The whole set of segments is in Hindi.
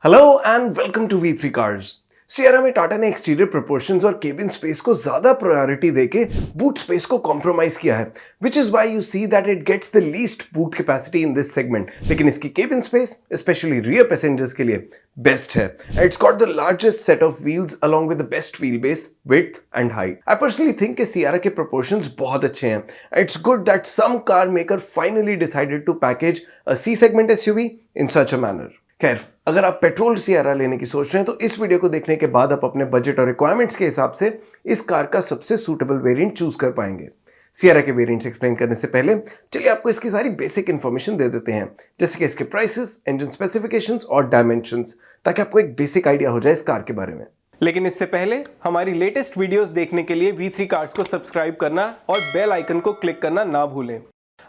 हेलो एंड वेलकम टू वी3 कार्स। सियरा में टाटा ने एक्सटीरियर प्रोपोर्शंस और केबिन स्पेस को ज्यादा प्रायोरिटी देके बूट स्पेस को कॉम्प्रोमाइज किया है, which is why you see that it gets the least boot capacity in this segment. लेकिन इसकी cabin space specially rear passengers के लिए बेस्ट है। It's got the largest set of wheels along with the best wheel base, width and height. I personally think कि सियरा के प्रोपोर्शंस बहुत अच्छे हैं। It's good that some car maker finally decided to package a C segment SUV in such a manner. खैर, अगर आप पेट्रोल सियरा लेने की सोच रहे हैं तो इस वीडियो को देखने के बाद आप अपने बजट और रिक्वायरमेंट्स के हिसाब से इस कार का सबसे सूटेबल वेरिएंट चूज कर पाएंगे। सियरा के वेरिएंट्स एक्सप्लेन करने से पहले चलिए आपको इसकी सारी बेसिक इंफॉर्मेशन दे देते हैं, जैसे कि इसके प्राइसेस, इंजन स्पेसिफिकेशंस और डायमेंशंस, ताकि आपको एक बेसिक आइडिया हो जाए इस कार के बारे में। लेकिन इससे पहले हमारी लेटेस्ट वीडियोस देखने के लिए V3 कार्स को सब्सक्राइब करना और बेल आइकन को क्लिक करना ना भूलें।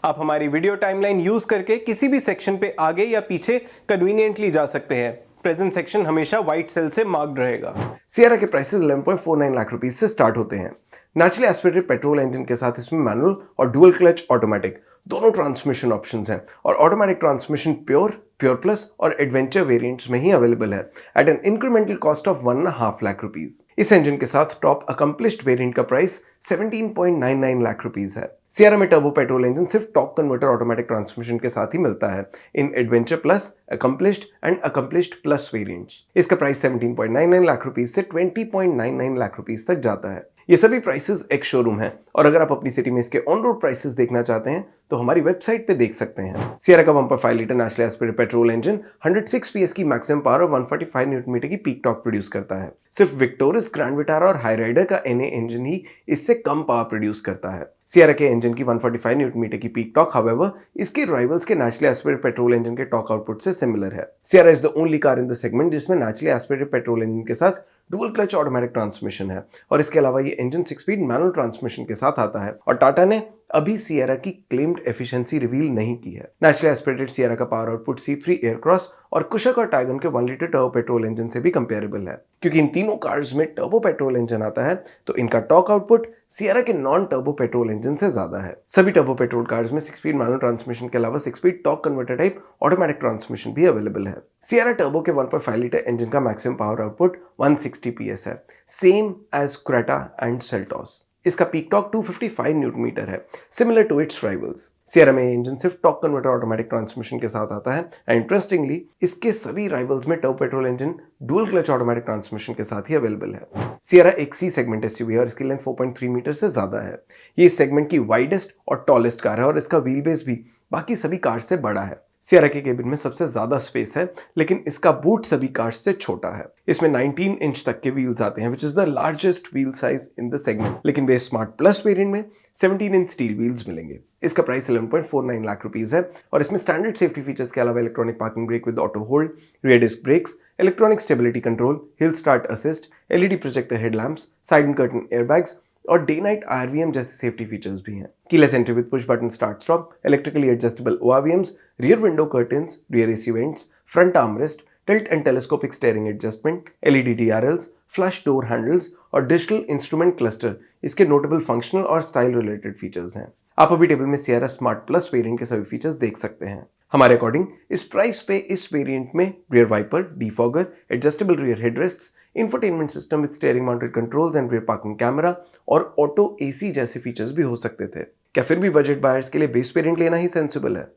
आप हमारी वीडियो टाइमलाइन यूज करके किसी भी सेक्शन पे आगे या पीछे कन्वीनियंटली जा सकते हैं। प्रेजेंट सेक्शन हमेशा व्हाइट सेल से मार्क्ड रहेगा। सियरा के प्राइसेस 11.49 लाख रुपीस से स्टार्ट होते हैं। नेचुरली एस्पिरेटेड पेट्रोल इंजन के साथ इसमें मैनुअल और डुअल क्लच ऑटोमेटिक दोनों ट्रांसमिशन ऑप्शंस हैं, और ऑटोमेटिक ट्रांसमिशन प्योर प्लस और एडवेंचर वेरिएंट्स में ही अवेलेबल है at an incremental cost of 1.5 lakh rupees. इस इंजन के साथ टॉप अकम्प्लिश्ड वेरिएंट का प्राइस 17.99 लाख रुपीस है। सियरा में टर्बो पेट्रोल इंजन सिर्फ टॉर्क कन्वर्टर ऑटोमेटिक ट्रांसमिशन के साथ ही मिलता है in adventure plus, accomplished and accomplished plus variants. इसका प्राइस 17.99 लाख रुपीस से 20.99 लाख रुपीस तक जाता है। ये सभी प्राइसेस एक शोरूम है, और अगर आप अपनी सिटी में इसके ऑन रोड प्राइसेस देखना चाहते हैं तो हमारी वेबसाइट पे देख सकते हैं। सियरा का 1.5 litre naturally aspirated petrol engine 106 PS की मैक्सिमम पावर और 145 न्यूटन मीटर की पीक टॉर्क प्रोड्यूस करता है। सिर्फ विक्टोरिस, ग्रैंड विटारा और हाई राइडर का NA इंजन ही इससे कम पावर प्रोड्यूस करता है। सियरा के इंजन की 145 न्यूटन मीटर की पीक टॉर्क हाउएवर इसके राइवल्स के नेचुरली एस्पिरेटेड पेट्रोल इंजन के टॉर्क आउटपुट से सिमिलर है। Sierra is the only car in the segment जिसमें नेचुरली एस्पिरेटेड पेट्रोल इंजन के साथ डुअल क्लच ऑटोमेटिक ट्रांसमिशन है, और इसके अलावा ये इंजन 6 स्पीड मैनुअल ट्रांसमिशन के साथ आता है। और टाटा ने अभी सियरा की क्लेम्ड एफिशिएंसी रिवील नहीं की है। नेचुरली एस्पिरेटेड सियरा का पावर आउटपुट C3 एयरक्रॉस और कुशक और टाइगन के 1 लीटर टर्बो पेट्रोल इंजन से भी कंपेरेबल है। क्योंकि इन तीनों कार्स में टर्बो पेट्रोल इंजन आता है तो इनका टॉर्क आउटपुट सियरा के नॉन टर्बो पेट्रोल इंजन से ज्यादा है। सभी टर्बो पेट्रोल कार्स में 6 स्पीड मैनुअल ट्रांसमिशन के अलावा 6 speed torque converter type automatic transmission भी अवेलेबल है। सियरा टर्बो के 1.5 लीटर इंजन का मैक्सिमम पावर आउटपुट 160 PS है, same as Creta and Seltos. इसका पीक टॉर्क 255 न्यूटन मीटर है, similar to its rivals. Sierra में इंजन सिर्फ टॉर्क कन्वर्टर ऑटोमेटिक ट्रांसमिशन के साथ आता है, एंड इंटरेस्टिंगली इसके सभी राइवल्स में turbo petrol engine dual clutch automatic transmission के साथ ही अवेलेबल है। सियरा एक सी सेगमेंट एसयूवी है और इसकी लेंथ 4.3 मीटर से ज्यादा है। ये इस सेगमेंट की वाइडेस्ट और टॉलेस्ट कार है, और इसका व्हील बेस भी बाकी सभी कार से बड़ा है। सियरा के केबिन में सबसे ज्यादा स्पेस है, लेकिन इसका बूट सभी कार्स से छोटा है। इसमें 19 इंच तक के व्हील्स आते हैं, which is the largest wheel size in the segment. लेकिन वे स्मार्ट प्लस वेरिएंट में 17 इंच स्टील व्हील्स मिलेंगे। इसका प्राइस 11.49 लाख रुपीस है, और इसमें स्टैंडर्ड सेफ्टी फीचर्स के अलावा electronic parking brake with auto hold, rear disc brakes, electronic stability control, hill start assist, LED projector headlamps, side and curtain airbags और डे नाइट RVM जैसे सेफ्टी फीचर्स भी हैं। Keyless entry with push button start stop, electrically adjustable ORVMs, rear window curtains, rear AC vents, front armrest, tilt and telescopic steering adjustment, LED DRLs, flush door handles और डिजिटल इंस्ट्रूमेंट क्लस्टर इसके नोटेबल फंक्शनल और स्टाइल रिलेटेड फीचर्स हैं। आप अभी टेबल में सियरा स्मार्ट प्लस वेरिएंट के सभी फीचर्स देख सकते हैं। हमारे अकॉर्डिंग इस प्राइस पे इस वेरिएंट में rear wiper, defogger, adjustable rear headrests, infotainment system with steering mounted controls and rear parking camera और ऑटो AC जैसे फीचर्स भी हो सकते थे। क्या फिर भी बजट बायर्स के लिए बेस वेरिएंट लेना ही सेंसिबल है?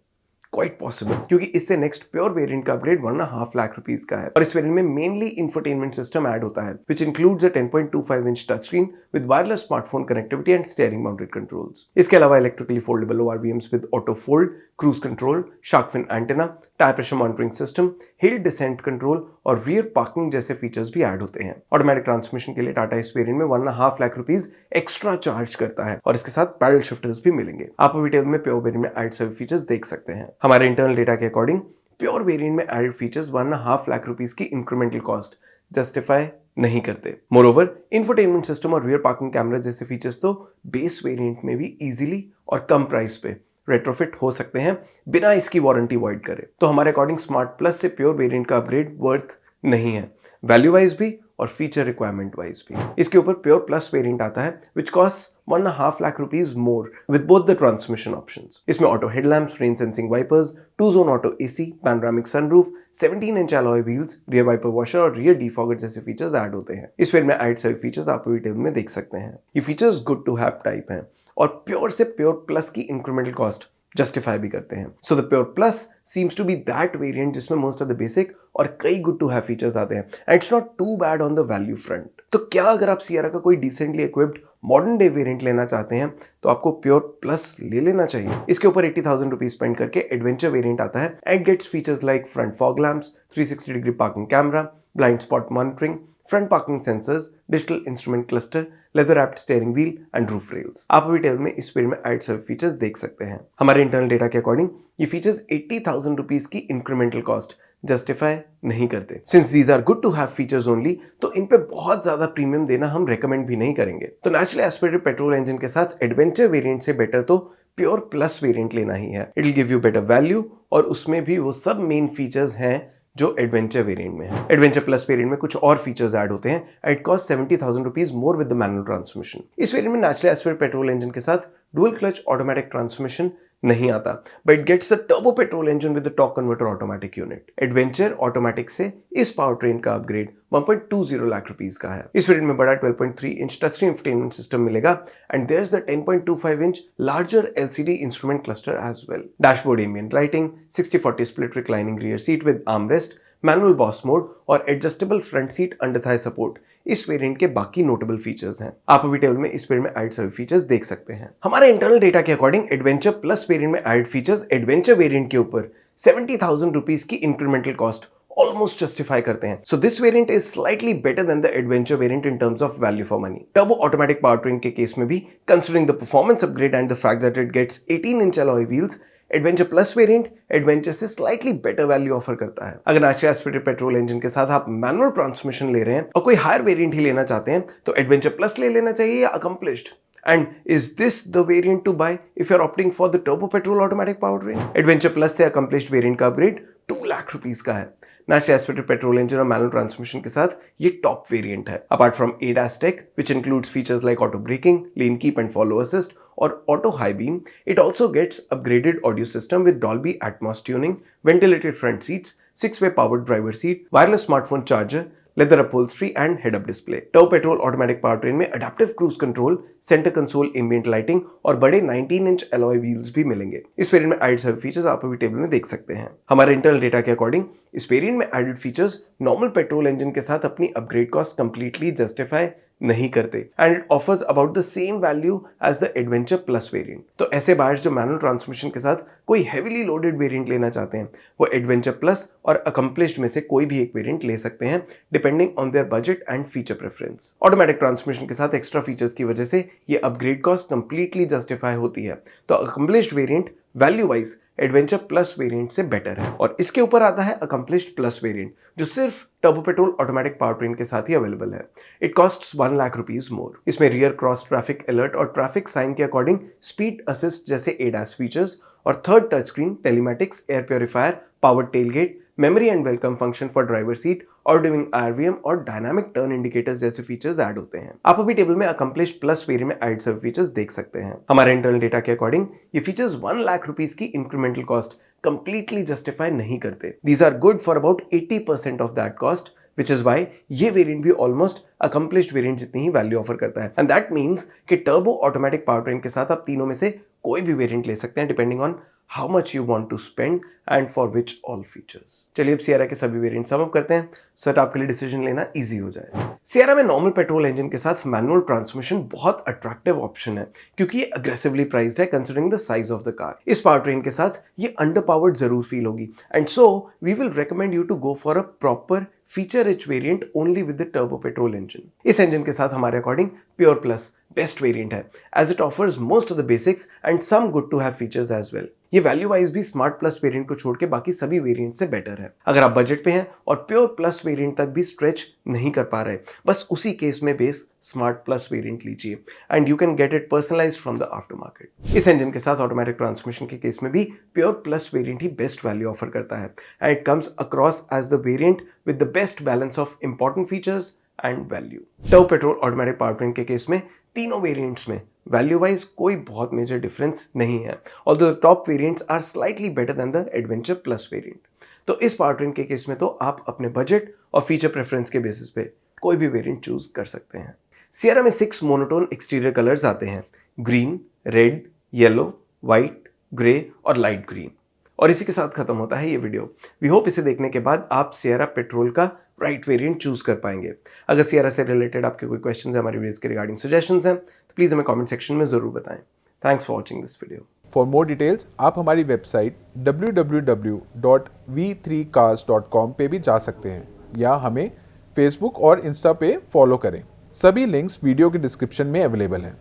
क्वाइट पॉसिबल, क्योंकि इससे नेक्स्ट प्योर वेरिएंट का अपग्रेड 1.5 लाख रुपीस का है, और इस वेरिएंट में मेनली इंफोटेनमेंट सिस्टम ऐड होता है, which includes a 10.25 inch touch screen with wireless smartphone connectivity and steering mounted controls. इसके अलावा electrically foldable ORVMs with auto fold, cruise control, shark fin antenna, tyre pressure monitoring system, hill descent control और रियर पार्किंग जैसे फीचर्स भी ऐड होते हैं। ऑटोमेटिक ट्रांसमिशन के लिए टाटा इस वेरिएंट में 1.5 लाख रुपीस एक्स्ट्रा चार्ज करता है, और इसके साथ पैडल शिफ्टर्स भी मिलेंगे। आप अभी टेबल में प्योर वेरिएंट में ऐड सभी फीचर्स देख सकते हैं। हमारे इंटरनल डेटा के अकॉर्डिंग प्योर वेरिएंट में एडेड फीचर्स 1.5 लाख रुपीस की इंक्रीमेंटल कॉस्ट जस्टिफाई नहीं करते। मोरओवर इंफोटेनमेंट सिस्टम और रियर पार्किंग कैमरा जैसे फीचर्स तो बेस वेरिएंट में भी इजीली और कम प्राइस पे रेट्रोफिट हो सकते हैं बिना इसकी वारंटी वॉइड करे। तो हमारे अकॉर्डिंग स्मार्ट प्लस से प्योर वेरिएंट का अपग्रेड वर्थ नहीं है, वैल्यू वाइज भी और फीचर रिक्वायरमेंट वाइज भी। इसके ऊपर प्योर प्लस वेरिएंट आता है which cost 1.5 lakh rupees more with both the transmission options. इसमें auto headlamps, rain sensing wipers, 2-zone auto AC, panoramic sunroof, 17-inch alloy wheels, rear wiper washer और रियर डिफॉगर जैसे फीचर्स ऐड होते हैं। इस वेरिएंट में ऐड सभी फीचर्स आप अभी टेबल में देख सकते हैं। ये features good to have type हैं और प्योर से प्योर प्लस की इंक्रीमेंटल कॉस्ट जस्टिफाई भी करते हैं। So the pure plus seems to be that variant जिसमें मोस्ट ऑफ द बेसिक और कई गुड टू हैव फीचर्स आते हैं and it's not too bad on the value front. तो क्या अगर आप सियरा का कोई decently equipped modern day variant लेना चाहते हैं तो आपको प्योर प्लस ले लेना चाहिए। इसके ऊपर 80,000 रुपीज स्पेंड करके एडवेंचर वेरिएंट आता है and gets features like front fog lamps, 360 degree parking camera, blind spot monitoring, front parking sensors, digital instrument cluster, leather wrapped steering wheel and roof rails. आप अभी टेबल में इस वेरिएंट में ऐड सभी फीचर्स देख सकते हैं। हमारे इंटरनल डेटा के अकॉर्डिंग ये फीचर्स 80,000 रुपीज की इंक्रीमेंटल कॉस्ट जस्टिफाई नहीं करते। Since these are good to have features only, तो इन पे बहुत ज्यादा प्रीमियम देना हम रेकमेंड भी नहीं करेंगे। तो नेचुरली एस्पिरेटेड पेट्रोल इंजन के साथ एडवेंचर वेरिएंट से बेटर तो प्योर प्लस वेरिएंट लेना ही है। It will give you better value और उसमें भी वो सब मेन फीचर्स हैं जो एडवेंचर वेरिएंट में है। एडवेंचर प्लस वेरिएंट में कुछ और फीचर्स ऐड होते हैं and it cost 70,000 rupees more with the manual transmission. इस वेरिएंट में नेचुरली एस्पिरेटेड पेट्रोल इंजन के साथ डुअल क्लच ऑटोमेटिक ट्रांसमिशन नहीं आता, but it gets the turbo petrol engine with the torque converter automatic unit. Adventure automatic से इस पावर ट्रेन का अपग्रेड 1.20 लाख रुपीस का है। इस वेरिएंट में बड़ा 12.3 inch touch screen infotainment system मिलेगा and there is the 10.25 inch larger LCD instrument cluster as well. Dashboard ambient lighting, 60/40 split reclining rear seat with armrest, manual boss mode और adjustable front seat under thigh support इस वेरिएंट के बाकी नोटेबल फीचर्स हैं। आप अभी टेबल में इस वेरिएंट में ऐड सभी फीचर्स देख सकते हैं। हमारे इंटरनल डेटा के अकॉर्डिंग एडवेंचर प्लस वेरिएंट में ऐड फीचर्स एडवेंचर वेरिएंट के ऊपर 70,000 रुपीज की इंक्रीमेंटल कॉस्ट almost justify करते हैं। So this variant is slightly better than the adventure variant in terms of value for money. Turbo automatic powertrain के केस में भी considering the performance upgrade and the fact that it gets 18-inch alloy wheels, adventure plus variant adventure से स्लाइटली बेटर वैल्यू ऑफर करता है। अगर नेचुरली एस्पिरेटेड पेट्रोल इंजन के साथ आप मैनुअल ट्रांसमिशन ले रहे हैं और कोई हायर वेरिएंट ही लेना चाहते हैं तो एडवेंचर प्लस ले लेना चाहिए या accomplished. And is this the variant to buy if you're opting for the turbo petrol automatic powertrain? Adventure Plus से accomplished variant का upgrade 2 लाख रुपीस का है। नेचुरली एस्पिरेटेड पेट्रोल इंजन और मैनुअल ट्रांसमिशन के साथ ये टॉप वेरिएंट है। Apart from ADAS tech which includes features like auto braking, lane keep and follow assist और auto high beam, it also gets upgraded audio system with Dolby Atmos tuning, ventilated front seats, 6-way powered driver seat, wireless smartphone charger, leather upholstery and head up display. Turbo petrol automatic power train में adaptive cruise control, centre console ambient lighting और बड़े 19-inch अलॉय व्हील्स भी मिलेंगे। इस वेरिएंट में एडेड सभी फीचर्स आप अभी टेबल में देख सकते हैं। हमारे इंटरनल डेटा के अकॉर्डिंग इस वेरिएंट में added features normal petrol engine के साथ अपनी अपग्रेड कॉस्ट कंप्लीटली जस्टिफाई नहीं करते and it offers about the same value as the adventure plus variant. तो ऐसे बायर्स जो मैनुअल ट्रांसमिशन के साथ कोई हेवीली लोडेड वेरिएंट लेना चाहते हैं वो एडवेंचर प्लस और अकम्प्लिश्ड में से कोई भी एक वेरिएंट ले सकते हैं depending on their budget and feature preference. Automatic transmission के साथ एक्स्ट्रा फीचर्स की वजह से ये अपग्रेड कॉस्ट कंप्लीटली जस्टिफाई होती है। तो accomplished variant value wise adventure plus variant से बेटर है और इसके ऊपर आता है अकम्प्लिश्ड प्लस वेरिएंट जो सिर्फ turbo petrol automatic power train के साथ ही अवेलेबल है। इट कॉस्ट्स 1 लाख रुपीस मोर। इसमें रियर क्रॉस ट्रैफिक अलर्ट और ट्रैफिक साइन के अकॉर्डिंग स्पीड असिस्ट जैसे ADAS फीचर्स और third touch screen, telematics, air purifier, power tailgate, memory and welcome function for driver seat और ड्यूरिंग RVM और डायनामिक टर्न इंडिकेटर्स जैसे फीचर्स ऐड होते हैं। आप अभी टेबल में अकम्प्लिश्ड प्लस वेरिएंट में ऐड सब फीचर्स देख सकते हैं। हमारे इंटरनल डेटा के अकॉर्डिंग ये फीचर्स 1 लाख रुपीस की इंक्रीमेंटल कॉस्ट कंप्लीटली जस्टिफाई नहीं करते। These are good for about 80% of that cost, which is why ये वेरिएंट भी ऑलमोस्ट अकम्प्लिश्ड वेरिएंट जितनी ही वैल्यू ऑफर करता है एंड दैट मीन्स कि टर्बो ऑटोमेटिक पावर ट्रेन के साथ आप तीनों में से कोई भी वेरिएंट ले सकते हैं depending on how much you want to spend and for which all features. चलिए अब सियरा के सभी वेरिएंट सम अप करते हैं सो दैट आपके लिए डिसीजन लेना इजी हो जाए। सियरा में नॉर्मल पेट्रोल इंजन के साथ मैनुअल ट्रांसमिशन बहुत अट्रैक्टिव ऑप्शन है क्योंकि ये अग्रेसिवली प्राइस्ड है considering the size of the car. इस पावर ट्रेन के साथ ये अंडर पावर्ड जरूर फील होगी and so we will recommend you to go for a proper feature rich variant only with the turbo petrol engine. इस इंजन के साथ हमारे according pure plus best variant है as it offers most of the basics and some good to have features as well. ये वैल्यू वाइज भी स्मार्ट प्लस वेरिएंट को छोड़ के बाकी सभी वेरिएंट से बेटर है। अगर आप बजट पे हैं और प्योर प्लस वेरिएंट तक भी स्ट्रेच नहीं कर पा रहे, बस उसी केस में बेस स्मार्ट प्लस वेरिएंट लीजिए and you can get it personalised from the after market. इस इंजन के साथ ऑटोमेटिक ट्रांसमिशन के केस में भी प्योर प्लस वेरिएंट ही बेस्ट वैल्यू ऑफर करता है and it comes across as the variant with the best balance of important features, and value. Turbo petrol automatic power train के केस में तीनों वेरिएंट्स में वैल्यू वाइज कोई बहुत मेजर डिफरेंस नहीं है, although the top variants are slightly better than the adventure plus variant. तो इस पावर ट्रेन के केस में तो आप अपने बजट और फीचर प्रेफरेंस के बेसिस पे कोई भी वेरिएंट चूज कर सकते हैं। सियरा में 6 मोनोटोन एक्सटीरियर कलर्स आते हैं, green, red, yellow, white, grey और लाइट ग्रीन। और इसी के साथ खत्म होता है ये वीडियो। वी होप इसे देखने के बाद आप सियरा पेट्रोल का राइट वेरिएंट चूज कर पाएंगे। अगर सियरा से रिलेटेड आपके कोई क्वेश्चंस हैं, हमारी वीडियोस के रिगार्डिंग सजेशंस हैं, तो प्लीज हमें कमेंट सेक्शन में जरूर बताएं। Thanks for watching this video. For more details आप हमारी वेबसाइट www.v3cars.com पे भी जा सकते हैं या हमें फेसबुक और इंस्टा पे फॉलो करें। सभी लिंक्स वीडियो के डिस्क्रिप्शन में अवेलेबल हैं।